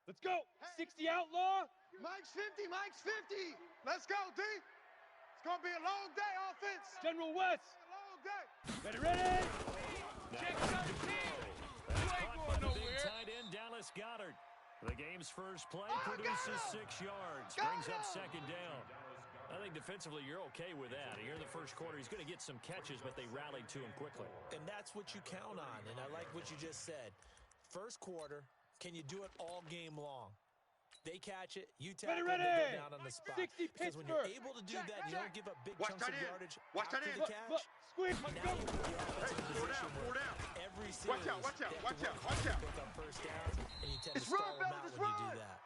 Let's go. 60 outlaw. Mike's 50. Mike's 50. Let's go, D. It's going to be a long day, offense. General West. A long day. Ready, ready. Check down You ain't going nowhere. Tight end Dallas Goedert. The game's first play produces 6 yards. Brings up second down. I think defensively you're okay with that. Here in the first quarter, he's going to get some catches, but they rallied to him quickly. And that's what you count on, and I like what you just said. First quarter, can you do it all game long? They catch it, you tackle them, they go down on the spot. 60 because when you're able to do that, you don't give up big chunks of yardage after the catch. Squeeze. Now you're in the offensive position where every series, Watch out. on first downs, and you tend to stall them out when you do that.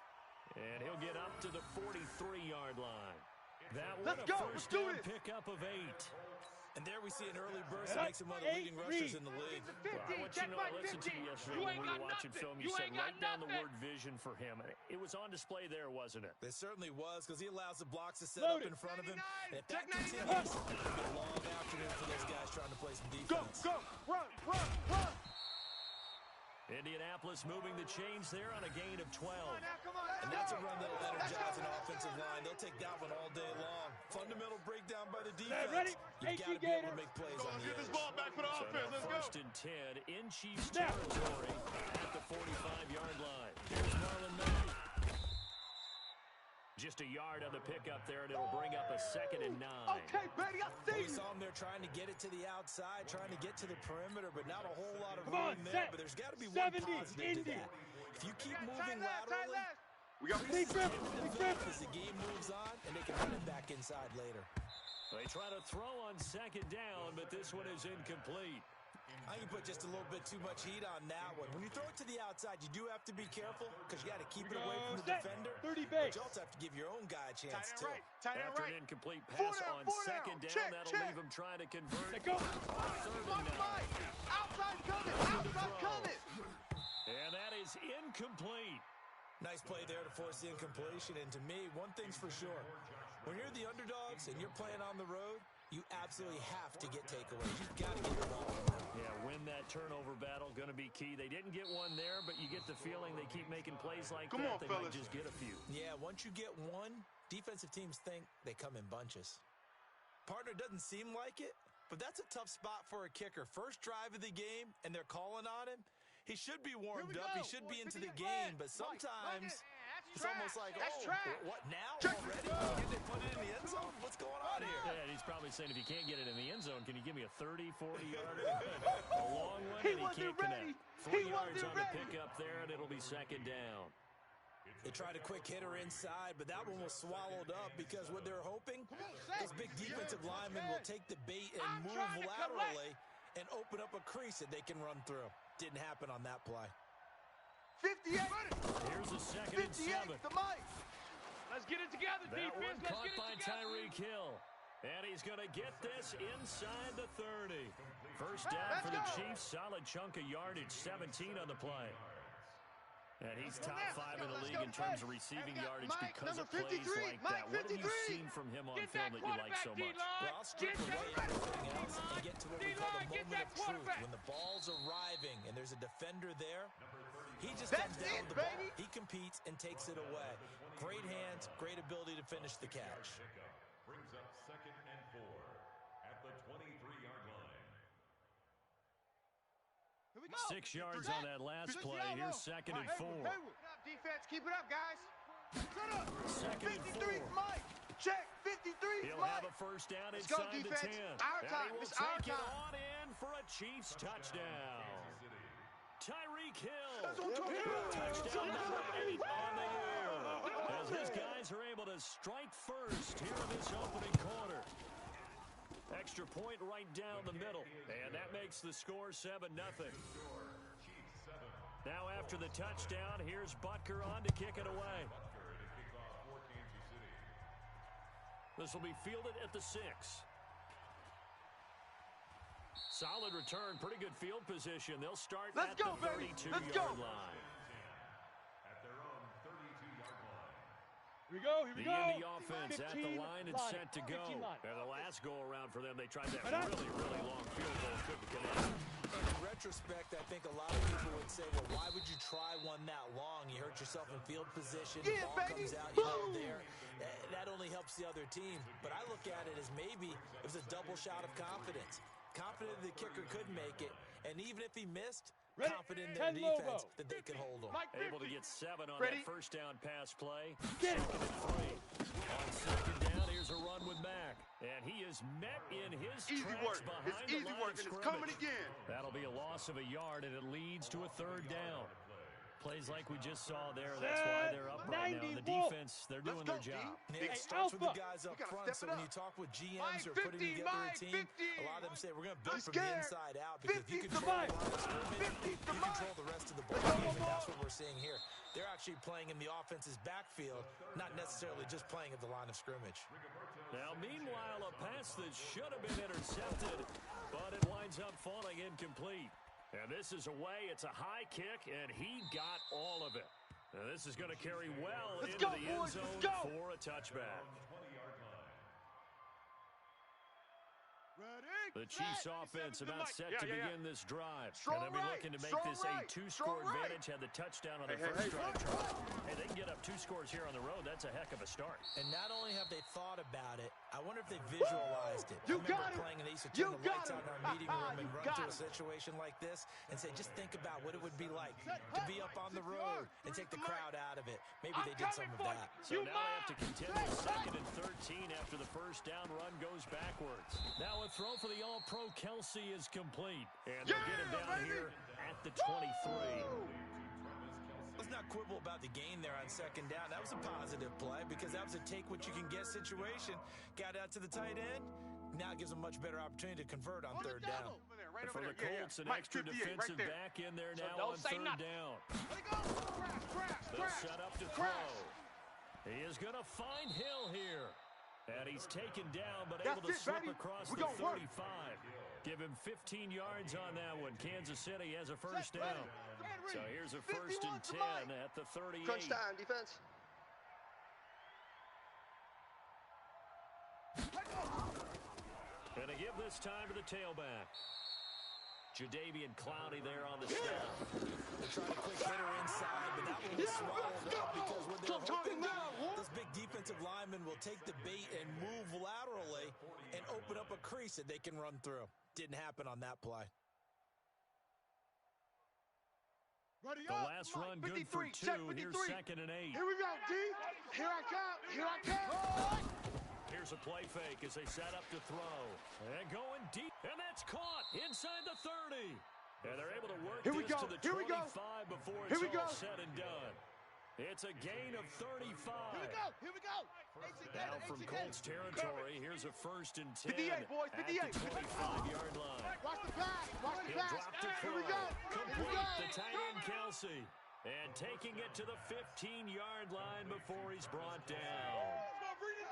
And he'll get up to the 43-yard line. That one Let's a go. first down pickup of 8. And there we see an early burst that makes him one of the leading rushers in the league. Well, I want you to know, I listened to you yesterday when we were watching film. You said write down the word vision for him. It was on display there, wasn't it? It certainly was, because he allows the blocks to set up in front of him. And if that continues, it'll be a long afternoon for those guys trying to play some defense. Go. Run. Indianapolis moving the chains there on a gain of 12. And that's a run that'll energize an offensive line. They'll take that one all day long. Fundamental breakdown by the defense. Ready? You've got to be able to make plays on the Get this edge. ball back for the So offense. now Let's first go. and 10 in Chiefs territory at the 45-yard line. Here's Marlon Mack. Just a yard on the pickup there, and it'll bring up a 2nd and 9. Okay, baby, I see We you. saw him there trying to get it to the outside, trying to get to the perimeter, but not a whole lot of Come on, room there. set. But there's got to be one 70, positive to Indy. that. If you keep moving Tight laterally, left. We got Big grip. as the game moves on, and they can run it back inside later. They try to throw on 2nd down, but this one is incomplete. I can put just a little bit too much heat on that one. When you throw it to the outside, you do have to be careful because you got to keep it away from the defender. 30 But base. you also have to give your own guy a chance, too. Tight end After right. an incomplete pass on Four down. 2nd down, Check. that'll leave him trying to convert. Let go. 3rd and 9. Outside coming. And that is incomplete. Nice play there to force the incompletion. And to me, one thing's for sure. When you're the underdogs and you're playing on the road, you absolutely have to get takeaways. You've got to get the ball. Yeah, win that turnover battle, going to be key. They didn't get one there, but you get the feeling they keep making plays like that. They might just get a few. Yeah, once you get one, defensive teams think they come in bunches. Partner doesn't seem like it, but that's a tough spot for a kicker. First drive of the game, and they're calling on him. He should be warmed up. He should be into the game, but sometimes it's almost like, what now already? Can they put it in the end zone? What's going on here? Yeah, he's probably saying, if you can't get it in the end zone, can you give me a 30, 40-yarder? A long one, and he can't connect. 3 yards on the pickup there, and it'll be 2nd down. They tried a quick hitter inside, but that one was swallowed up because what they're hoping, those big defensive linemen will take the bait and move laterally and open up a crease that they can run through. Didn't happen on that play. 58. Here's a 2nd and 7. The Mike. Let's get it together, That one defense. Let's caught get it by together. Tyreek Hill. And he's going to get this inside the 30. First down for the Chiefs. Solid chunk of yardage, 17 on the play. And he's top 5 in the league in terms of receiving yardage because of plays like that. What have you seen from him on film that you like so much? Well, I'll strip away everything else and get to what we call the moment of truth. When the ball's arriving and there's a defender there, he just comes down with the ball. He competes and takes it away. Great hands, great ability to finish the catch. Brings up 2nd and 4 at the 23-yard line. 6 yards on that last play. Here's 2nd and 4. Keep it up, defense. Keep it up, guys. Shut up. 2nd and 4. 53's Mike. Check. 53's He'll Mike. have a first down Let's go, inside the defense. 10. Our And time. he will It's our take it time. on in for a Chiefs touchdown. Tyreek Hill. That's what I'm talking about. Touchdown number 8 on the year. As his guys are able to strike first here in this opening quarter. Extra point right down the middle. And that makes the score 7-0. Now after the touchdown, here's Butker on to kick it away. This will be fielded at the 6. Solid return, pretty good field position. They'll start at the 32-yard line. At their own 32-yard line. Here we go. Here we The go. Indy offense at the line and set to go. And the last go-around for them, they tried that really long field goal. Couldn't connect. In retrospect, I think a lot of people would would say, well, why would you try one that long? You hurt yourself in field position. The ball comes out, you held there. That only helps the other team. But I look at it as maybe it was a double shot of confidence. Confident the kicker could make it. And even if he missed, confident in their defense that they could hold him. Able to get 7 on that first down pass play. Second and 3. On second down, here's a run with Mack. And he is met in his tracks behind the line of scrimmage. That'll be a loss of a yard, and it leads to a third down. Plays like we just saw there. That's why they're up right now. The defense, they're doing their job. It starts with the guys up front, so when you talk with GMs or putting together a team, a lot of them say, we're going to build from the inside out, because if you control the line of scrimmage, you control the rest of the ball game, and that's what we're seeing here. They're actually playing in the offense's backfield, not necessarily just playing at the line of scrimmage. Now, meanwhile, a pass that should have been intercepted, but it winds up falling incomplete. And this is away. It's a high kick, and he got all of it. Now, this is going to carry well into the end zone for a touchback. The Chiefs offense about set to begin this drive. And they'll be looking to make this a 2-score advantage. Had the touchdown on the first drive. Hey, they can get up 2 scores here on the road. That's a heck of a start. And not only have they thought about it, I wonder if they visualized it. I remember playing and they used to turn the lights on in our meeting room and run through a situation like this and say, just think about what it would be like to be up on the road and take the crowd out of it. Maybe they did some of that. So now they have to contend with 2nd and 13 after the first down run goes backwards. Now a throw for the All-Pro Kelsey is complete. And they'll get him down here at the 23. Let's not quibble about the gain there on second down. That was a positive play because that was a take-what-you-can-get situation. Got out to the tight end. Now it gives them a much better opportunity to convert on third down. And for the Colts, an extra defensive back in there now on third down. They'll set up to throw. He is going to find Hill here. And he's taken down, but able to slip across the 35. Give him 15 yards on that one. Kansas City has a first down. So here's a 1st and 10 at the 38. Crunch time, defense. Going to give this time to the tailback. Jadeveon Clowney there on the snap. They're trying to quick hitter inside, but that one was swallowed up because when they're hoping this big defensive lineman will take the bait and move laterally and open up a crease that they can run through. Didn't happen on that play. The last run good for 2. Here's 2nd and 8. Here we go, D. Here I come. Here I come. Here's a play fake as they set up to throw. And going deep. And that's caught inside the 30. And they're able to work this to the 25 before it's all said and done. It's a gain of 35. Here we go. Now from Colts territory, here's a 1st and 10 58, boys, 58. at the 25-yard line. Watch the pass. Watch the He'll pass. drop to Here we throw. go. Complete the tight end Kelsey. And taking it to the 15-yard line before he's brought down.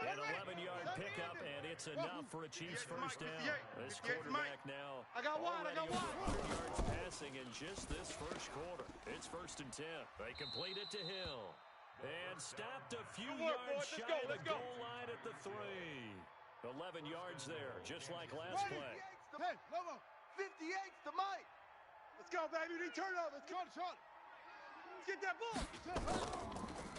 An 11-yard pickup, and it's enough for a Chiefs first down. This quarterback now already over 100 yards passing in just this first quarter. It's 1st and 10. They complete it to Hill. And stopped a few yards shy of the goal line at the 3. 11 yards there, just like last play. Hey, Lobo. 58's the Mike. Let's go, baby. Return over. Let's go, Sean. Let's get that ball.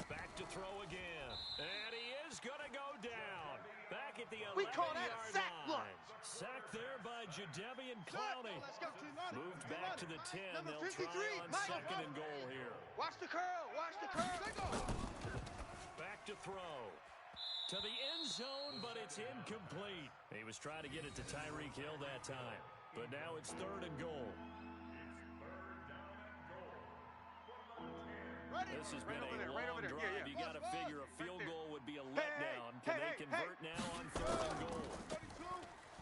Back to throw again. And he is going to go down. Back at the 11-yard line. We call that a sack block. Sacked there by Jadeveon Clowney. Let's go, T-Money. Moved back to the 10. Number They'll 53. try on 2nd and goal here. Watch the curl. Watch the curl. Back to throw. To the end zone, but it's incomplete. He was trying to get it to Tyreek Hill that time. But now it's 3rd and goal. This has been a long drive. You got to figure a field goal would be a letdown. Can they convert now on 3rd and goal?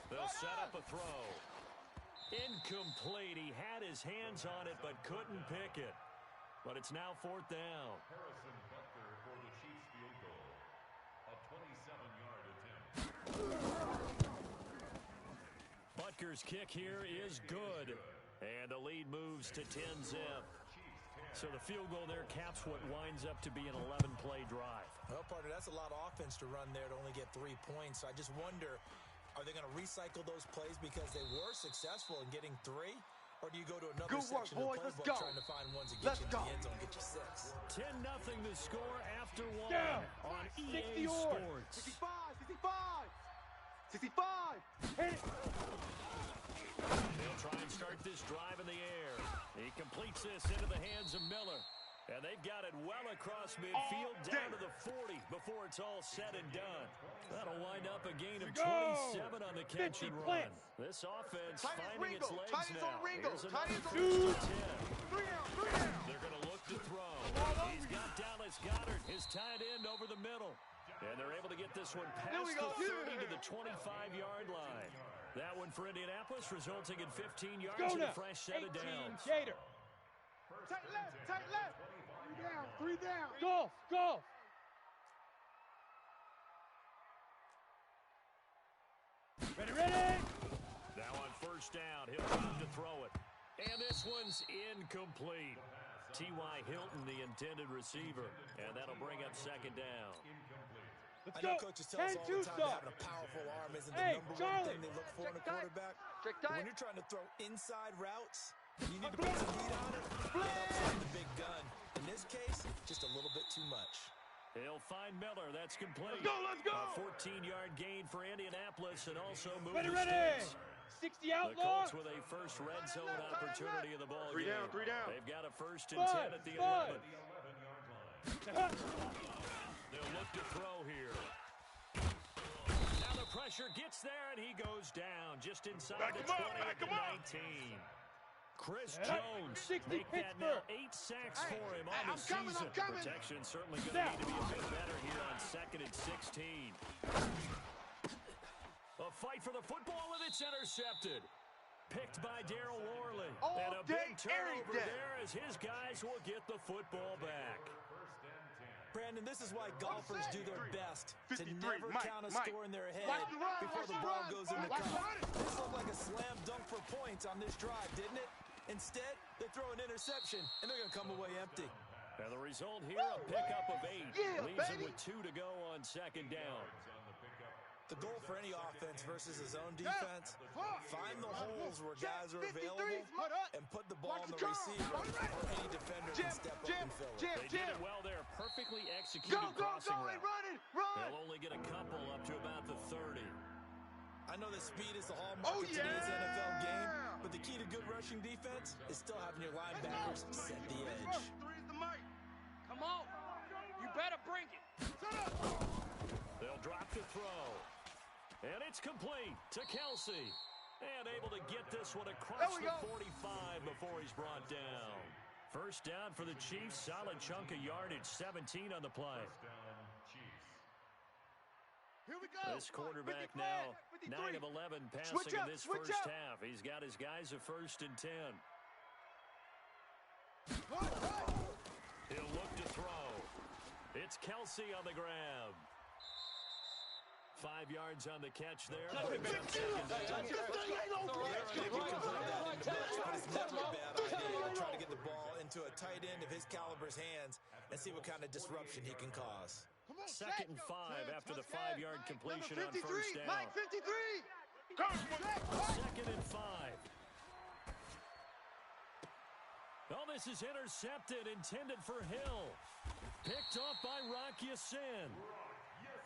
They'll set up a throw. Incomplete. He had his hands on it but couldn't pick it. But it's now 4th down. Harrison Butker for the Chiefs field goal. A 27-yard attempt. Butker's kick here is good. And the lead moves to 10-zip. So the field goal there caps what winds up to be an 11-play drive. Well, partner, that's a lot of offense to run there to only get 3 points. I just wonder, are they going to recycle those plays because they were successful in getting 3? Or do you go to another Good work, section of boys. the Let's playbook go. trying to find ones that Let's get you go. into the end zone, get you 6? 10-0 the score after one Down. on 60 EA or. Sports. 65, 65, 65. Hit it. They'll try and start this drive in the air. He completes this into the hands of Miller. And they've got it well across midfield down to the 40 before it's all said and done. That'll wind up a gain of 27 on the catch and run. This offense finding its legs now. Here's another first and 10. They're going to look to throw. He's got Dallas Goedert, his tight end, over the middle. And they're able to get this one past the 30 to the 25-yard line. That one for Indianapolis, resulting in 15 yards and a fresh set of downs. Gator. Tight left, tight left. 3 down. Golf, golf. Ready, ready. Now on first down, he'll have to throw it. And this one's incomplete. T.Y. Hilton, the intended receiver. And that'll bring up second down. Let's I go. know coaches tell us all the time that having a powerful arm isn't the number one thing they look for in a quarterback. But when you're trying to throw inside routes, and you need to put some heat on it, it helps with the big gun. In this case, just a little bit too much. He'll find Miller. That's complete. Let's go. A 14-yard gain for Indianapolis and also move Ready, the ready. sticks. 60 The outlaw. Colts with a first red zone opportunity of the ball game. 3 down. They've got a first and 10 at the 11. They'll look to throw here. Now the pressure gets there, and he goes down just inside the 20 at the 19. Chris Jones, 60 make that now Pittsburgh. 8 sacks for him on the coming, season. I'm coming. Protection certainly going to need to be a bit better here on 2nd and 16. A fight for the football, and it's intercepted. Picked by Darryl Worley. And a big turnover there as his guys will get the football back. Brandon, this is why golfers do their best to 53, never count a score in their head before the ball goes in the cup. This looked like a slam dunk for points on this drive, didn't it? Instead, they throw an interception, and they're going to come away empty. And the result here, a pickup of 8. Leaves them with 2 to go on second down. The goal for any offense versus a zone defense, find the holes where guys are available and put the ball on the receiver or any defender can step up and fill it. They did it well there. Perfectly executed crossing route. Run. They'll only get a couple up to about the 30. I know that speed is the hallmark of today's NFL game, but the key to good rushing defense is still having your linebackers set the edge. Come on. You better bring it. They'll drop to throw. And it's complete to Kelsey. And able to get this one across the 45 before he's brought down. First down for the Chiefs. Solid chunk of yardage. 17 on the play. Here we go. This quarterback now 9 of 11 passing in this first half. He's got his guys a first and 10. He'll look to throw. It's Kelsey on the grab. 5 yards on the catch there. But it's never a bad idea to try to get the ball into a tight end of his caliber's hands and see what kind of disruption he can cause. 2nd and 5 after the 5-yard completion on first down. Mike 53. 2nd and 5. Oh, this is intercepted, intended for Hill. Picked off by Rock Ya-Sin.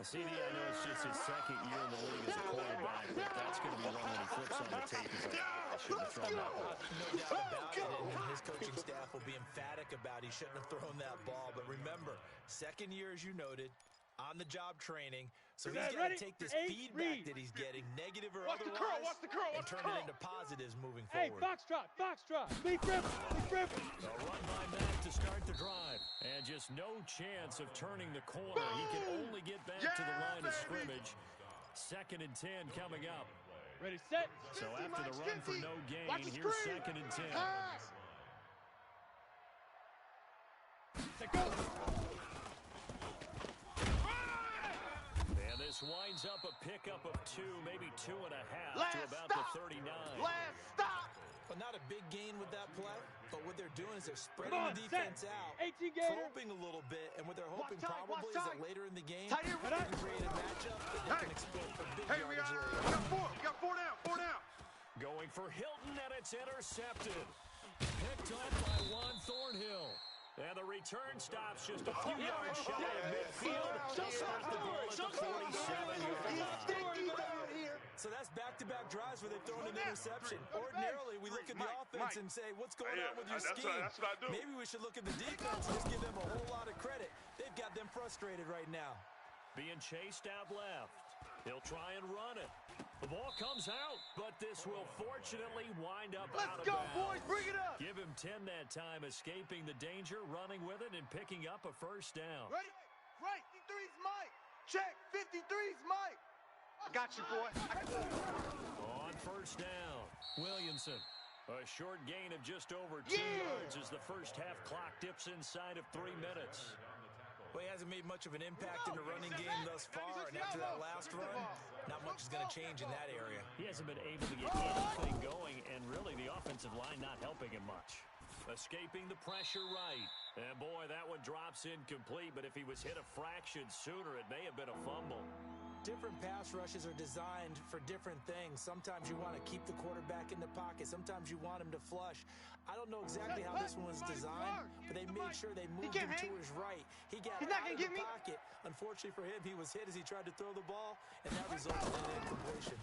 CD, I know it's just his 2nd year in the league as a quarterback, but that's going to be one when he flips on the tape. He's like, I shouldn't have thrown that one. No doubt about it, and his coaching staff will be emphatic about he shouldn't have thrown that ball. But remember, 2nd year, as you noted, on-the-job training, so he's got to take this feedback that he's getting, negative or otherwise, and turn it into positives moving forward. Hey, foxtrot. Big rip. A run by Mack to start the drive, and just no chance of turning the corner. He can only get back to the line of scrimmage. 2nd and 10 coming up. Ready, set. So after the run for no gain, here's 2nd and 10. Go. And this winds up a pickup of 2, maybe 2.5 to about the 39. Last stop. But not a big gain with that play, but what they're doing is they're spreading the defense out, 18 Gator. probing a little bit, and what they're hoping probably is that later in the game, Tight end, they can create a matchup that they can exploit for big yardage later. We got 4 down. Going for Hilton. And it's intercepted. Picked up by Juan Thornhill. And the return stops just a few yards shy of midfield. Stops the ball at the 47-yard line. So that's back-to-back drives where they've thrown an interception. Ordinarily, we look at the offense and say, what's going on with your scheme? That's what I do. Maybe we should look at the defense and just give them a whole lot of credit. They've got them frustrated right now. Being chased out left. He'll try and run it. The ball comes out, but this will fortunately wind up out of bounds. Let's go, boys. Bring it up. Give him 10 that time, escaping the danger, running with it, and picking up a first down. Ready? Right. 53's Mike. Check. 53's Mike. I got you, boy. On first down, Williamson. A short gain of just over 2 yards as the first half clock dips inside of 3 minutes. Well, he hasn't made much of an impact in the running game thus far, and after that last run, not much is going to change in that area. He hasn't been able to get anything going, and really the offensive line not helping him much. Escaping the pressure right. And boy, that one drops incomplete, but if he was hit a fraction sooner, it may have been a fumble. Different pass rushes are designed for different things. Sometimes you want to keep the quarterback in the pocket. Sometimes you want him to flush. I don't know exactly how this one was designed, but they made sure they moved him to his right. He got out of the pocket. Unfortunately for him, he was hit as he tried to throw the ball, and that resulted in an incompletion.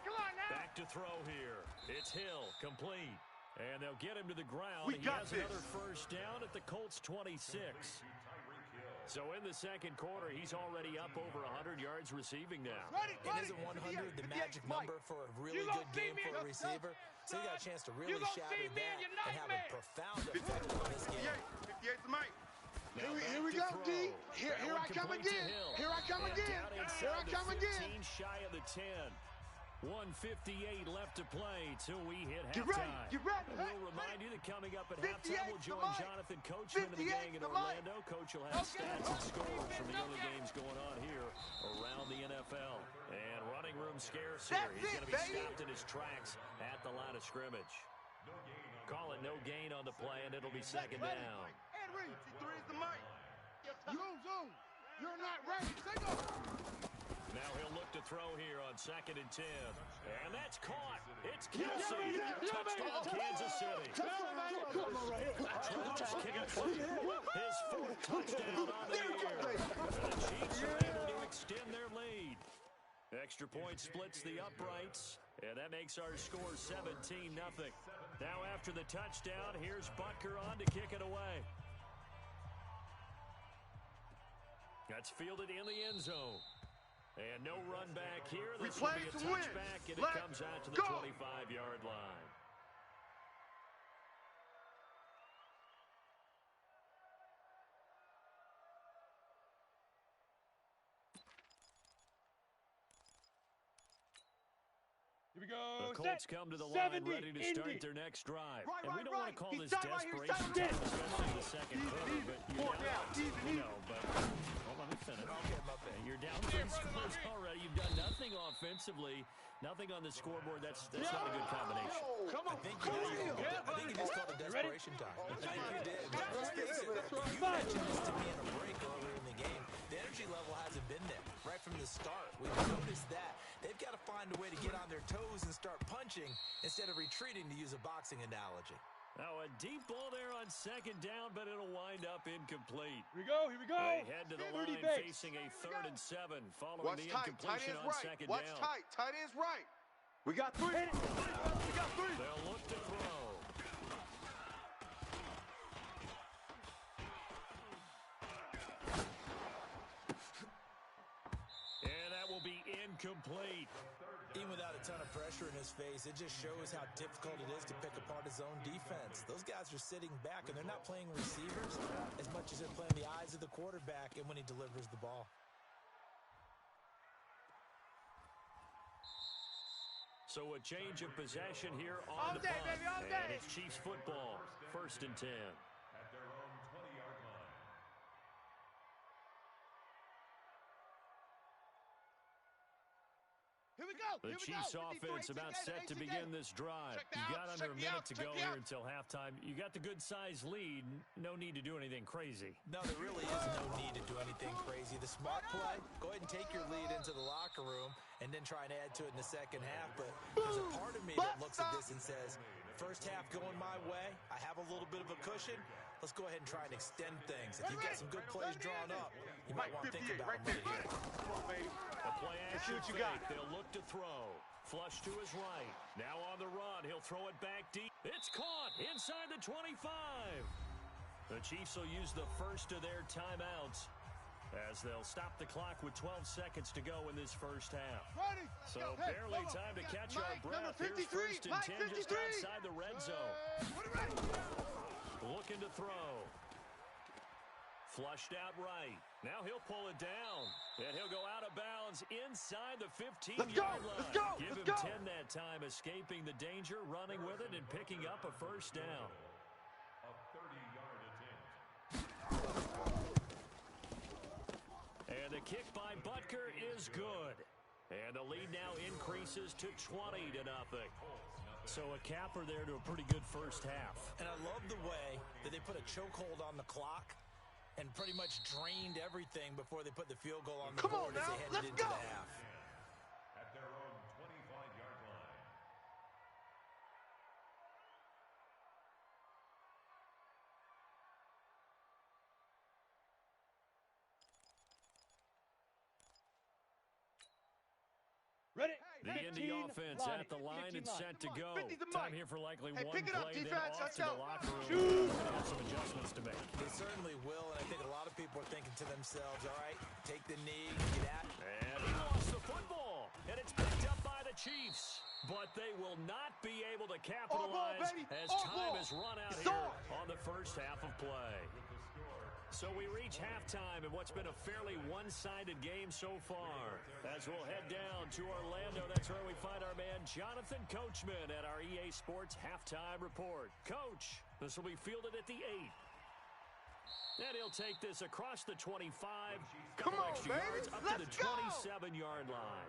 Come on now. Back to throw here. It's Hill, complete. And they'll get him to the ground. We got has this. Another first down at the Colts 26. So in the second quarter, he's already up over 100 yards receiving now. And isn't 100 the magic number for a really good game for a receiver? So you got a chance to really shatter that and have a profound effect on this game. 58's Mike. Here we go, D. Here I come again. Here I come again. Here I come again. 15 shy of the 10. 1:58 left to play till we hit Get ready. halftime. Get ready. And we'll remind you that coming up at 58 halftime, we'll join Jonathan Coachman and the gang in Orlando. Coach will have stats and scores from the early games going on here around the NFL. And running room scarce here. He's going to be stopped in his tracks at the line of scrimmage. Call it no gain on the play, and it'll be second down. And Reed, 53's the Mike. Zoom. You're not ready. Take off. Now he'll look to throw here on 2nd and 10. And that's caught. It's Kelsey. Touchdown, Kansas City. Travis Kelsey. His 4th touchdown on the year. And the Chiefs are able to extend their lead. Extra point splits the uprights. And that makes our score 17-0. Now after the touchdown, here's Butker on to kick it away. That's fielded in the end zone. And no run back here. This will be a touchback, and it comes out to the 25-yard line. Here we go. The Colts come to the line ready to start their next drive. And we don't want to call this desperation time, especially in the second quarter, but you're down. Hold on, let me finish. You're down 3 scores already. You've done nothing offensively, nothing on the scoreboard. That's not a good combination. I think you just called a desperation time. I think you did. Let's face it, you mentioned this to me in a break earlier in the game. The energy level hasn't been there right from the start. We've noticed that. They've got to find a way to get on their toes and start punching instead of retreating, to use a boxing analogy. Now a deep ball there on 2nd down, but it'll wind up incomplete. Here we go. They head to the line facing a 3rd and 7 following the incompletion on 2nd down. Watch tight. Tight end's right. We got 3. We got 3. They'll look to throw. And that will be incomplete. Even without a ton of pressure in his face, it just shows how difficult it is to pick apart his own defense. Those guys are sitting back, and they're not playing receivers as much as they're playing the eyes of the quarterback and when he delivers the ball. So a change of possession here on the punt. And it's Chiefs football, 1st and 10. At their own 20-yard line. Here we go. The Chiefs offense about set to begin this drive. You got under a minute to go here until halftime. You got the good-sized lead. No need to do anything crazy. No, there really is no need to do anything crazy. The smart play, go ahead and take your lead into the locker room and then try and add to it in the second half. But there's a part of me that looks at this and says, first half going my way, I have a little bit of a cushion. Let's go ahead and try and extend things. If you've got some good plays drawn up, you might want to think about them right here. The play action fake. They'll look to throw. Flush to his right. Now on the run. He'll throw it back deep. It's caught inside the 25. The Chiefs will use the first of their timeouts as they'll stop the clock with 12 seconds to go in this first half. So barely time to catch our breath. Here's first and 10 just outside the red zone. Looking to throw. Flushed out right. Now he'll pull it down. And he'll go out of bounds inside the 15-yard line. Give him 10 that time, escaping the danger, running with it, and picking up a first down. A 30-yard attempt. And the kick by Butker is good. And the lead now increases to 20-0. So a capper there to a pretty good first half. And I love the way that they put a chokehold on the clock and pretty much drained everything before they put the field goal on the board as they headed into the half. At their own 25-yard line. Ready? The Indy offense at the line and set to go. Time here for likely one play, then off to the locker room. They're going to have some adjustments to make. They certainly will, and I think a lot of people are thinking to themselves, all right, take the knee, get at it. And he lost the football, and it's picked up by the Chiefs. But they will not be able to capitalize as time has run out here on the first half of play. So we reach halftime in what's been a fairly one-sided game so far. As we'll head down to Orlando, that's where we find our man Jonathan Coachman at our EA Sports Halftime Report. Coach, this will be fielded at the 8. And he'll take this across the 25. Come on, baby. Yards up to the 27-yard line. 27-yard line.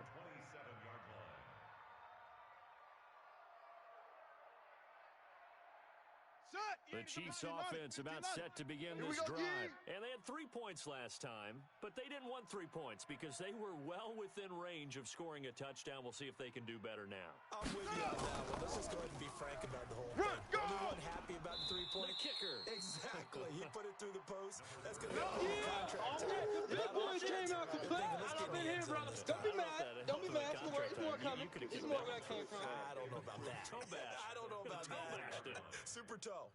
The Chiefs offense about set to begin this drive. And they had 3 points last time, but they didn't want 3 points because they were well within range of scoring a touchdown. We'll see if they can do better now. I'm with you on that one. Let's just go ahead and be frank about the whole thing. Everyone happy about the three-point kicker. Exactly. He put it through the post. That's going to be a contract. The big boys came out to play. I've been here, brother. Don't be mad. Don't be mad. It's more coming. It's more where that came from. I don't know about that. Toe bash. I don't know about that. Super toe.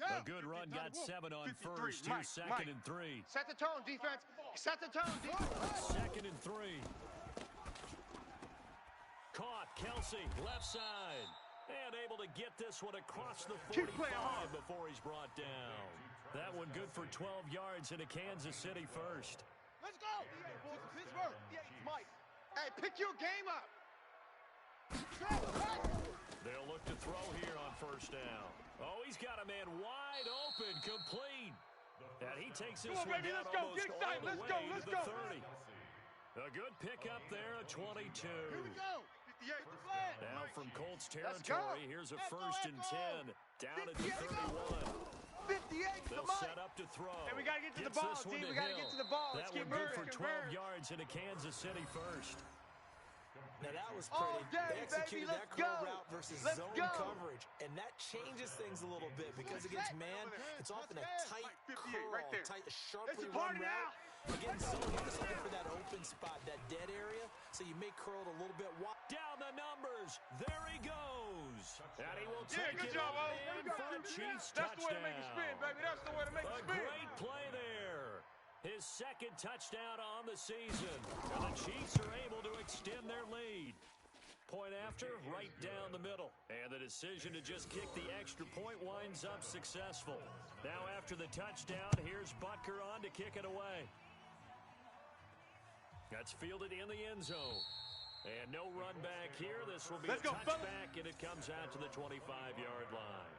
A good run, got 7 on first. Here's second and 3. Set the tone, defense. Set the tone, defense. Second and 3. Caught, Kelsey, left side. And able to get this one across the 45 before he's brought down. That one good for 12 yards into Kansas City first. Let's go. Pittsburgh. Mike. Hey, pick your game up. They'll look to throw here on first down. Oh, he's got a man wide open, complete. And he takes this one down almost all the way to the 30. A good pickup there, a 22. Here we go. 58. Now from Colts territory, here's a first and 10. Down at the 31. 58 They'll set up to throw. Hey, we got to get to the ball, D. We got to get to the ball. That one good for 12 yards into Kansas City first. Now, that was pretty. They executed that curl route versus zone coverage, and that changes things a little bit because against man, it's often a tight curl, tight, sharply run route. Against zone, you're just looking for that open spot, that dead area, so you may curl it a little bit wide. Down the numbers. There he goes. And he will take it in for a Chiefs touchdown. That's the way to make it spin, baby. That's the way to make it spin. A great play there. His second touchdown on the season. And the Chiefs are able to extend their lead. Point after, right down the middle. And the decision to just kick the extra point winds up successful. Now after the touchdown, here's Butker on to kick it away. That's fielded in the end zone. And no run back here. This will be a touchback, and it comes out to the 25-yard line.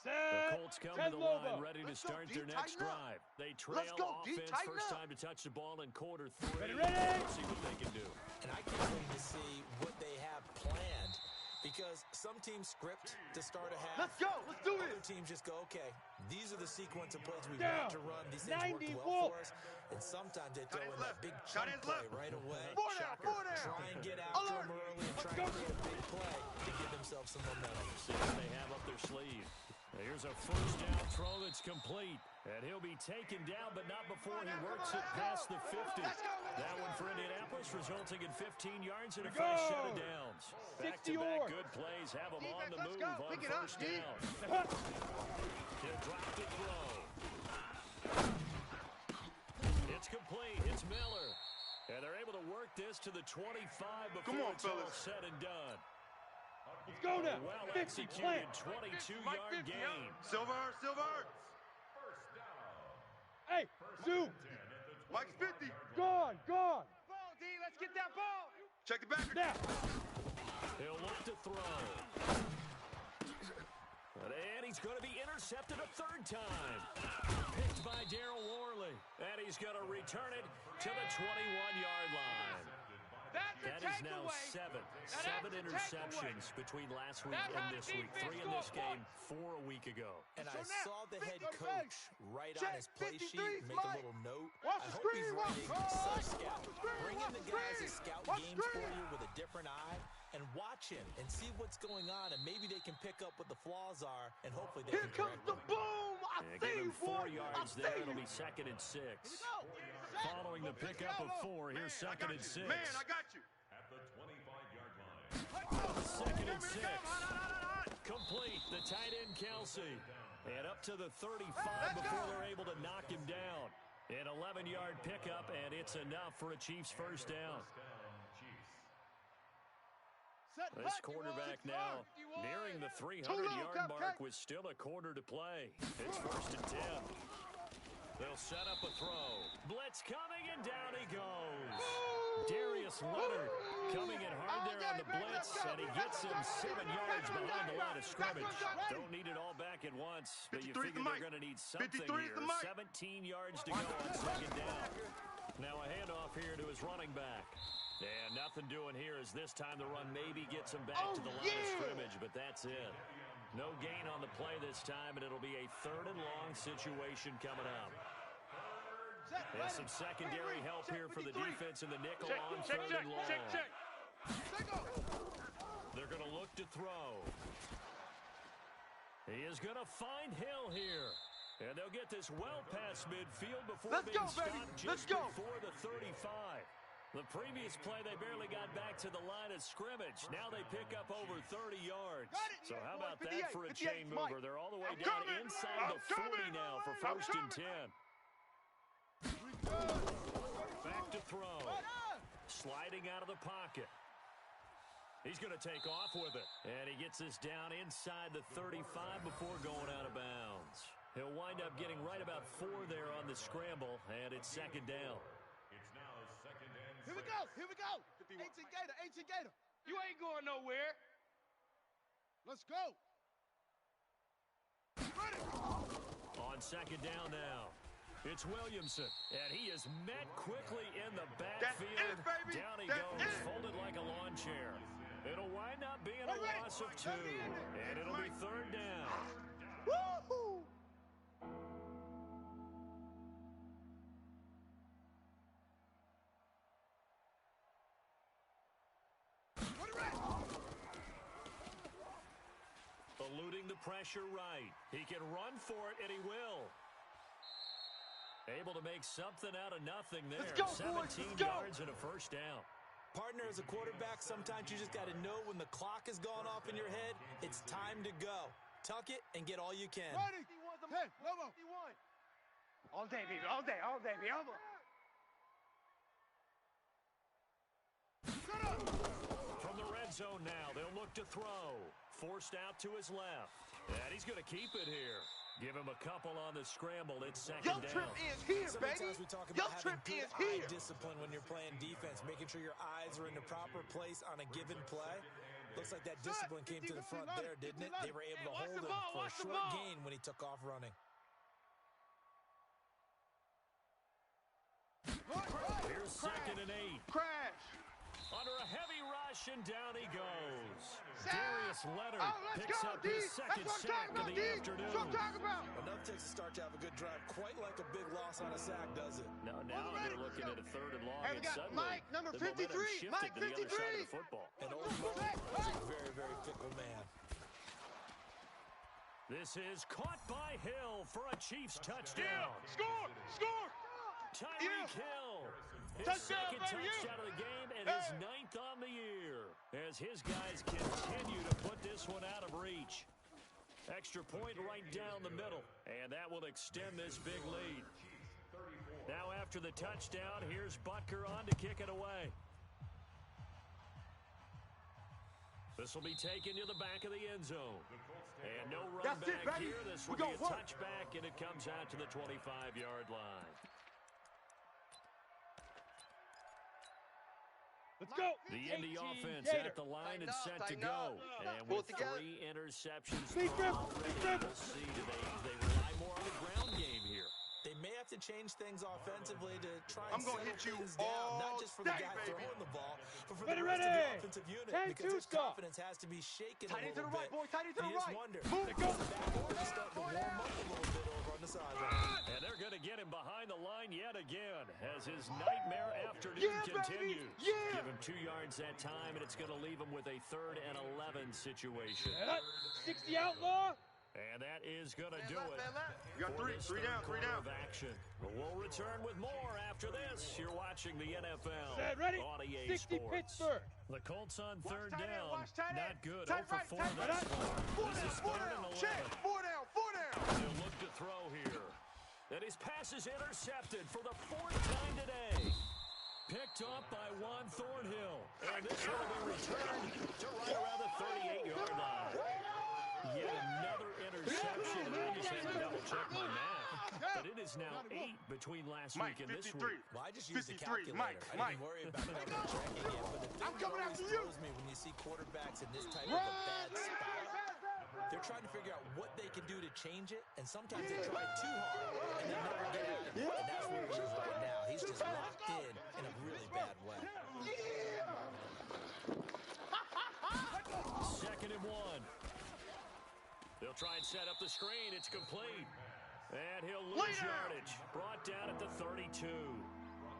The Colts come to the line ready to start their next drive. They trail offense first time to touch the ball in quarter 3. Let's see what they can do. And I can't wait to see what they have planned, because some teams script to start a half. Let's go. Let's do Other this. teams just go, okay, these are the sequence of plays we want to run. These things worked well for us. And sometimes they throw in that big chunk play right away. Try and get after them early and try and create a big play to give themselves some momentum. See what they have up their sleeve. Here's a first down throw that's complete. And he'll be taken down, but not before he works it past the 50. That one for Indianapolis, resulting in 15 yards and a first set of downs. Back-to-back good plays have him on the move on first down. He'll drop the throw. It's complete. It's Miller. And they're able to work this to the 25 before it's all said and done. Let's go now. Well-executed 22-yard gain. Silver. Hey, zoom. Mike's 50. Gone. Ball, D. Let's get that ball. Check the back. Now. He'll look to throw. And he's going to be intercepted a third time. Picked by Darryl Worley. And he's going to return it to the 21-yard line. That is now seven interceptions between last week and this week. 3 in this game, 4 a week ago. And I saw the head coach write on his play sheet, make a little note. I hope he's writing sub-scout. Bring in the guys that scout games for you with a different eye and watch him and see what's going on, and maybe they can pick up what the flaws are, and hopefully they can correct them. Here comes the boom. Give him 4 yards there. It'll be 2nd and 6. Following the pickup of 4, here's 2nd and 6. Man, I got you. At the 25-yard line. 2nd and 6. Complete. The tight end, Kelsey. And up to the 35 before they're able to knock him down. An 11-yard pickup, and it's enough for a Chiefs first down. This quarterback now nearing the 300-yard mark with still a quarter to play. It's 1st and 10. They'll set up a throw. Blitz coming, and down he goes. Darius Leonard coming in hard there on the blitz, and he gets him 7 yards behind the line of scrimmage. Don't need it all back at once, but you figure they're going to need something here. 17 yards to go on 2nd down. Now a handoff here to his running back. And nothing doing here as this time the run maybe gets him back to the line of scrimmage, but that's it. No gain on the play this time, and it'll be a 3rd and long situation coming up. And some secondary help here for the defense in the nickel on 3rd and long. They're going to look to throw. He is going to find Hill here. And they'll get this well past midfield before being stopped just before the 35. The previous play, they barely got back to the line of scrimmage. Now they pick up over 30 yards. So how about that for a chain mover? They're all the way down inside the 40 now for 1st and 10. Back to throw. Sliding out of the pocket. He's going to take off with it. And he gets this down inside the 35 before going out of bounds. He'll wind up getting right about 4 there on the scramble, and it's 2nd down. It's now 2nd and 6. Here we go. Ancient Gator. You ain't going nowhere. Let's go. Ready. On 2nd down now. It's Williamson, and he is met quickly in the backfield. Down he goes, folded like a lawn chair. It'll wind up being a loss of 2, and it'll be 3rd down. Woo-hoo. Eluding the pressure right. He can run for it, and he will. Able to make something out of nothing there. 17 yards and a first down. Partner, as a quarterback, sometimes you just got to know when the clock has gone off in your head, it's time to go. Tuck it and get all you can. Ready. Hey, Lobo. All day, baby. All day, baby. From the red zone now, they'll look to throw. Forced out to his left. And he's going to keep it here. Give him a couple on the scramble. It's 2nd down. Trip is here, Sometimes baby. we talk about having good eye discipline when you're playing defense, making sure your eyes are in the proper place on a given play. Looks like that discipline came to the front there, didn't it? They were able to hold him for a short gain when he took off running. Here's 2nd and 8. Crash. Under a heavy rush, and down he goes. Darius Leonard picks up his second sack of the afternoon. That's what I'm talking about. Enough takes to start to have a good drive. Quite like a big loss on a sack, does it? Now they're looking at a 3rd and long, Hey, we and got suddenly Mike, number the momentum 53. shifted Mike, to the other side of 53. the football. And old Mike is a very, very fickle man. This is caught by Hill for a Chiefs touchdown. Score. Tyreek Hill. His Touchdown, second baby, touchdown of the game and his 9th on the year as his guys continue to put this one out of reach. Extra point right down the middle, and that will extend this big lead. Now after the touchdown, here's Butker on to kick it away. This will be taken to the back of the end zone. And no run back here. This will be a touchback, and it comes out to the 25-yard line. Let's go. The Indy offense Gator. at the line and set to go. And with 3 interceptions Big thrown rip, already, big rip. we'll see they rely more on the ground game here. They may have to change things offensively to try I'm and gonna settle hit you things down, all not just for the day, guy baby. throwing the ball, but for Ready, the rest of ready. the offensive unit, 10-2 because his stop. confidence has to be shaken Tight a end to little the right, bit. boy. Tight end to the He just right. wonder, Move there it, goes go. the back order to start to warm up a little bit over on the sideline. And they're going to get him behind the line yet again as his nightmare afternoon continues. Yeah. Give him 2 yards that time, and it's going to leave him with a 3rd and 11 situation. 60 outlaw. And that is going to do it. You got for 3 this down, third 3 quarter down. of action. We'll return with more after this. You're watching the NFL Set, ready. on EA 60 Sports. Pittsburgh. The Colts on Watch 3rd tight end, down. watch tight end. Not good. Tight 0 right, for 4 tight thus right. far. This is 3rd and 11. Check. 4 down. They'll look to throw here. And his pass is intercepted for the 4th time today. Picked up by Juan Thornhill. And this one will be returned to right around the 38-yard line. Yet another interception. And I just had to double-check my math. But it is now 8 between last Mike, week and this 53. week. Well, I just used the 53. calculator. Mike. I didn't worry about double checking it, but the thing I'm that coming always after you. throws me when you see quarterbacks in this type of a bad spot, they're trying to figure out what they can do to change it, and sometimes they try too hard and they never get it. And that's where he is right now. He's just locked in a really bad way. 2nd and 1. They'll try and set up the screen. It's complete. And he'll lose yardage. Brought down at the 32.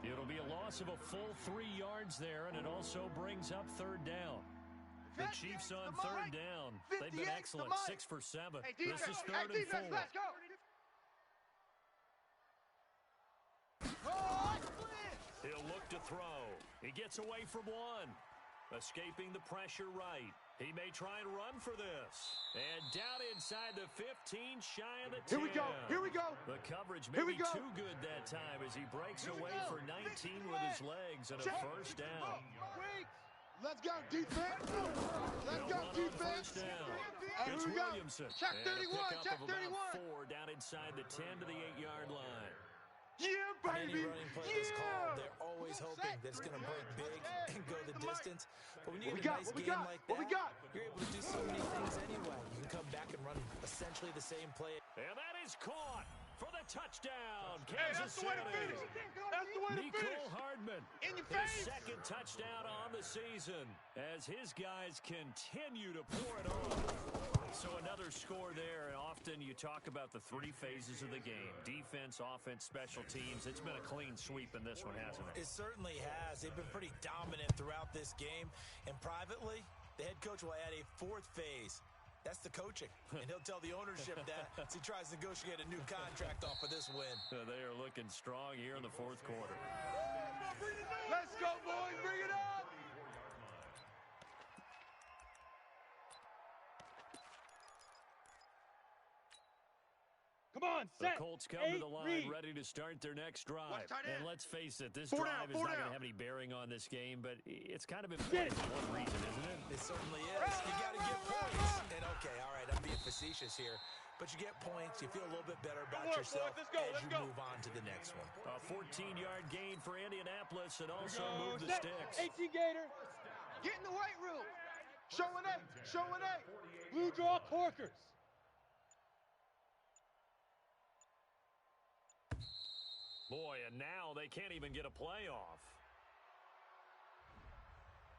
It'll be a loss of a full 3 yards there, and it also brings up 3rd down. The Chiefs on 3rd down. They've been excellent, 6 for 7. This is 3rd and 4. Let's go. He'll look to throw. He gets away from one. Escaping the pressure right. He may try and run for this. And down inside the 15, shy of the 10. Here we go. The coverage may be too good that time as he breaks away for 19 with his legs and a 1st down. Let's go, defense. Let's go, defense. It's Here we go. Williamson. Check And a 31, pickup check of about 31. 4 down inside the 10 to the 8-yard line. Yeah, Any baby. running play is called, they're always hoping that it's going to break big and go the distance. But when you get a nice game like that, you're able to do so many things anyway. You can come back and run essentially the same play. And that is caught for the touchdown. Hey, Kansas that's the way to City. finish. That's the way to Nicole finish. Hardman, In your his face. 2nd touchdown on the season as his guys continue to pour it on. So another score there, and often you talk about the 3 phases of the game. Defense, offense, special teams. It's been a clean sweep in this one, hasn't it? It certainly has. They've been pretty dominant throughout this game. And privately, the head coach will add a 4th phase. That's the coaching. And he'll tell the ownership that as he tries to negotiate a new contract off of this win. They are looking strong here in the 4th quarter. Let's go, boys. Bring it up. Come on, The set. Colts come to the line, read. ready to start their next drive. Watch tight And end. let's face it, this 4 drive down, is 4 not going down. to have any bearing on this game, but it's kind of important for one reason, isn't it? It certainly is. You got to get points. And okay, all right, I'm being facetious here. But you get points, you feel a little bit better about Good work, yourself boys. Let's go, as let's you go. move on to the next one. A 14-yard gain for Indianapolis and also Go, move the set. sticks. 18 Gator. Get in the weight room. Show an 8. Show an 8. Blue draw corkers. Boy, and now they can't even get a play off.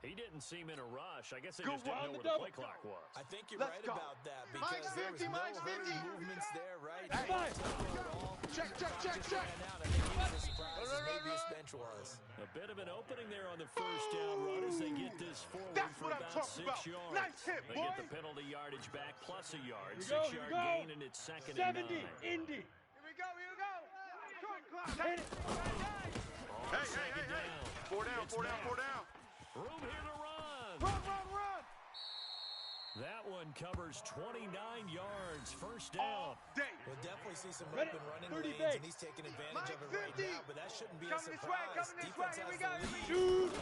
He didn't seem in a rush. I guess they just didn't know where the play clock was. I think you're right about that because there was no hurry movements there, right? Check. I think he was as surprised as maybe his bench was. A bit of an opening there on the first down run as they get this forward for about 6 yards. Nice hit, they boy. get the penalty yardage back plus a yard. Here 6-yard gain, and it's 2nd and 9. 70, Indy. Here we go. Hit it. Second down. Four down. Room here to run. Run. That one covers 29 yards. First down. We'll definitely see some open running lanes, and he's taking advantage of it right now, but that shouldn't be a surprise. Defense has the lead.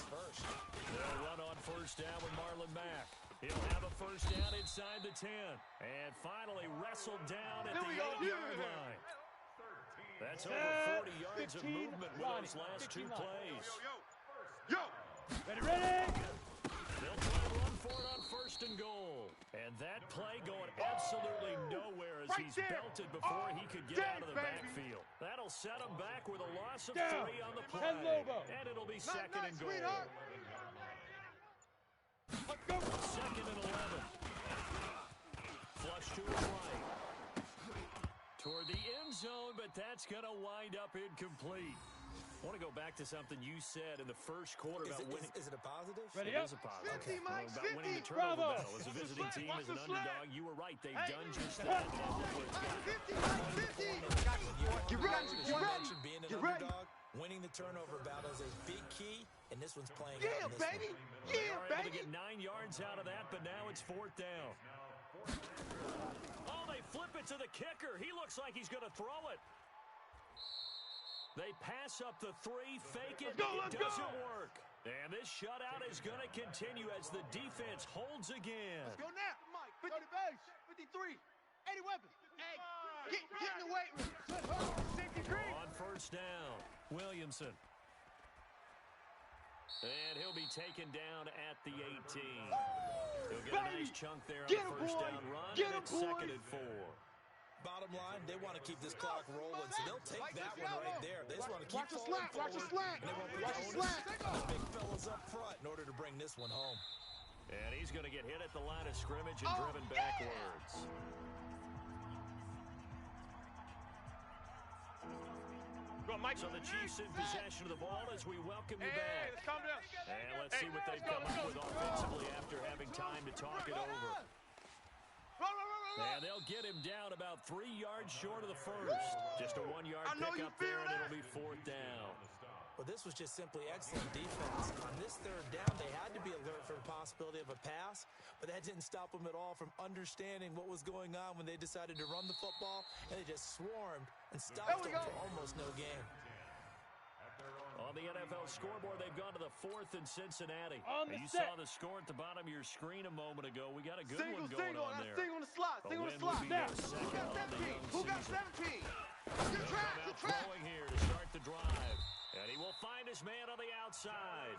First. They'll run on first down with Marlon Mack. He'll have a first down inside the 10. And finally wrestled down at the 8-yard line. That's over 40 yards of movement with those last 2 plays. Yo. Ready. They'll try to run for it on first and goal. And that play going absolutely nowhere as he's belted before he could get out of the backfield. That'll set him back with a loss of 3 on the play. And it'll be 2nd and goal. Let's go. 2nd and 11. Flush to his right. Toward the end zone, but that's going to wind up incomplete. I want to go back to something you said in the first quarter about winning. Is it a positive? Ready It up. is a positive. 50, Mike, About winning the 50. turnover Bravo. battle as a visiting team, as an underdog. You were right. They've done just that. Mike 50. You ready. mentioned being an underdog. Winning the turnover battle is a big key, and this one's playing out in this one. They are able to get 9 yards out of that, but now it's 4th down. Oh, they flip it to the kicker. He looks like he's going to throw it. They pass up the 3, fake it. It doesn't work. And this shutout is going to continue as the defense holds again. Let's go now. Mike, 50 base, 53. 80 weapons. Hey, get in the weight room. 63. On first down, Williamson. And he'll be taken down at the 18. He'll get a nice chunk there on the first down run, and it's 2nd and 4. Bottom line, they want to keep this clock rolling, so they'll take that one right there. They just want to keep falling forward, and they won't put the onus on the big fellas up front in order to bring this one home. And he's going to get hit at the line of scrimmage and driven backwards. So the Chiefs in possession of the ball as we welcome you back. Let's calm down. And let's see what they've come up with offensively after having time to talk it over. And they'll get him down about 3 yards short of the first. Just a 1-yard pickup there, and it'll be 4th down. Well, this was just simply excellent defense. On this 3rd down, they had to be alert for the possibility of a pass, but that didn't stop them at all from understanding what was going on when they decided to run the football, and they just swarmed and stopped them for almost no gain. On the NFL scoreboard, they've gone to the 4th in Cincinnati. You set. saw the score at the bottom of your screen a moment ago. We got a good one going Single. on there. Sing on the slot. A win would be their second on the young Who got season. 17? Good track. Throwing here to start the drive. And he will find his man on the outside.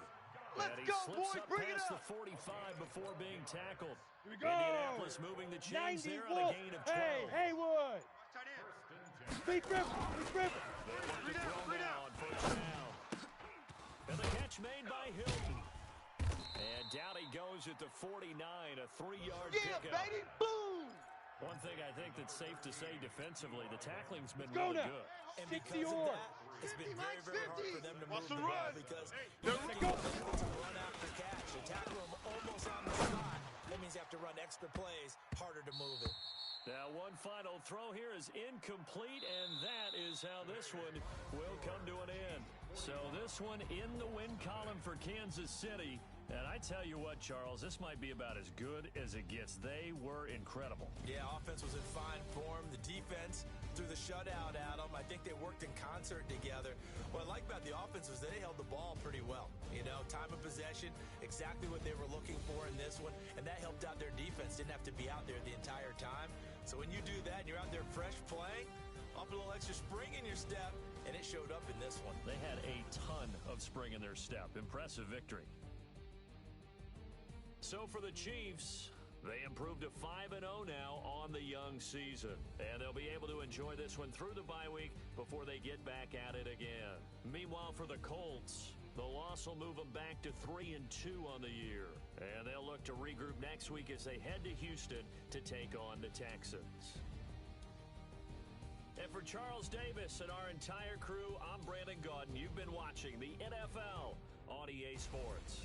Let's and he go, slips boys. up Bring it past up. the 45 before being tackled. Here we go. Indianapolis moving the chains 90 there on a Wolf. gain of 12. Hey, Haywood. Speed Griffin. Three down on first down. And the catch made by Hilton. And down he goes at the 49, a 3-yard pickup. Baby. Boom. One thing I think that's safe to say defensively, the tackling's been Go really now. good. And 60 because of yards. that, it's been very, very hard for them to move the the ball run. because Go. it's a run after catch. They tackle them almost on the spot. That means you have to run extra plays, harder to move it. Now, one final throw here is incomplete, and that is how this one will come to an end. So this one in the win column for Kansas City. And I tell you what, Charles, this might be about as good as it gets. They were incredible. Yeah, offense was in fine form. The defense threw the shutout at them. I think they worked in concert together. What I like about the offense was they held the ball pretty well. You know, time of possession, exactly what they were looking for in this one, and that helped out their defense. Didn't have to be out there the entire time. So when you do that and you're out there fresh playing, off a little extra spring in your step, and it showed up in this one. They had a ton of spring in their step. Impressive victory. So for the Chiefs, they improved to 5-0 now on the young season. And they'll be able to enjoy this one through the bye week before they get back at it again. Meanwhile, for the Colts, the loss will move them back to 3-2 on the year. And they'll look to regroup next week as they head to Houston to take on the Texans. And for Charles Davis and our entire crew, I'm Brandon Gaudin. You've been watching the NFL on EA Sports.